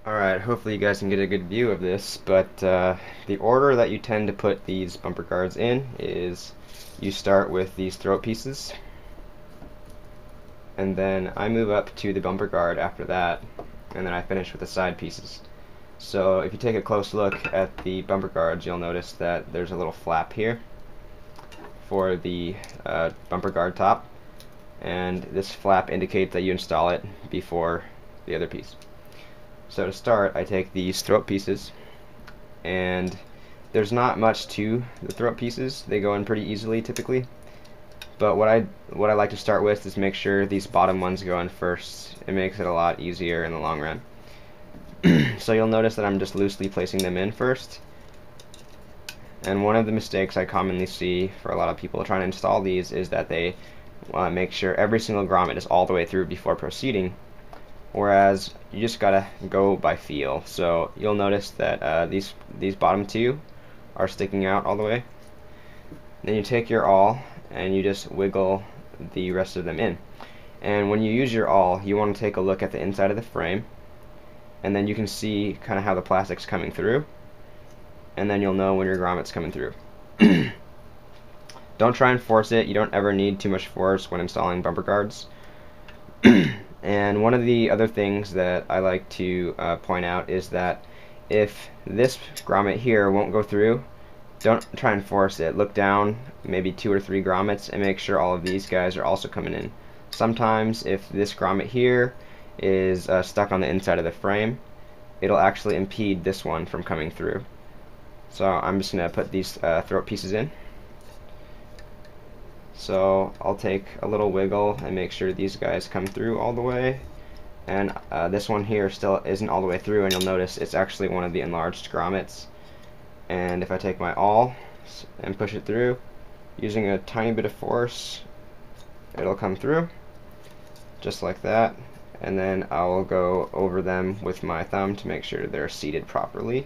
Alright, hopefully you guys can get a good view of this, but the order that you tend to put these bumper guards in is you start with these throat pieces, and then I move up to the bumper guard after that, and then I finish with the side pieces. So if you take a close look at the bumper guards, you'll notice that there's a little flap here for the bumper guard top, and this flap indicates that you install it before the other piece. So to start, I take these throat pieces, and there's not much to the throat pieces. They go in pretty easily typically. But what I like to start with is make sure these bottom ones go in first. It makes it a lot easier in the long run. So you'll notice that I'm just loosely placing them in first. And one of the mistakes I commonly see for a lot of people trying to install these is that they make sure every single grommet is all the way through before proceeding, whereas you just gotta go by feel. So you'll notice that these bottom two are sticking out all the way. Then you take your awl and you just wiggle the rest of them in. And when you use your awl, you want to take a look at the inside of the frame, and then you can see kind of how the plastic's coming through, and then you'll know when your grommet's coming through. Don't try and force it. You don't ever need too much force when installing bumper guards. And one of the other things that I like to point out is that if this grommet here won't go through, don't try and force it. Look down maybe 2 or 3 grommets and make sure all of these guys are also coming in. Sometimes if this grommet here is stuck on the inside of the frame, it'll actually impede this one from coming through. So I'm just going to put these throat pieces in. So I'll take a little wiggle and make sure these guys come through all the way. And this one here still isn't all the way through, and you'll notice it's actually one of the enlarged grommets. And if I take my awl and push it through, using a tiny bit of force, it'll come through, just like that. And then I'll go over them with my thumb to make sure they're seated properly.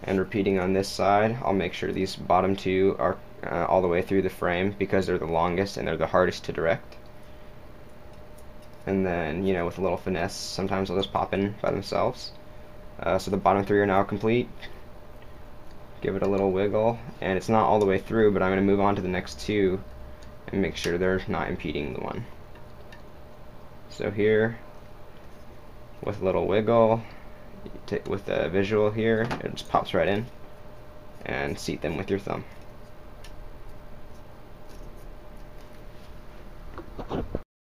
And repeating on this side, I'll make sure these bottom two are all the way through the frame because they're the longest and they're the hardest to direct. And then, you know, with a little finesse, sometimes they'll just pop in by themselves. So the bottom 3 are now complete. Give it a little wiggle, and it's not all the way through, but I'm going to move on to the next 2 and make sure they're not impeding the one. So here, with a little wiggle, with the visual here, it just pops right in, and seat them with your thumb.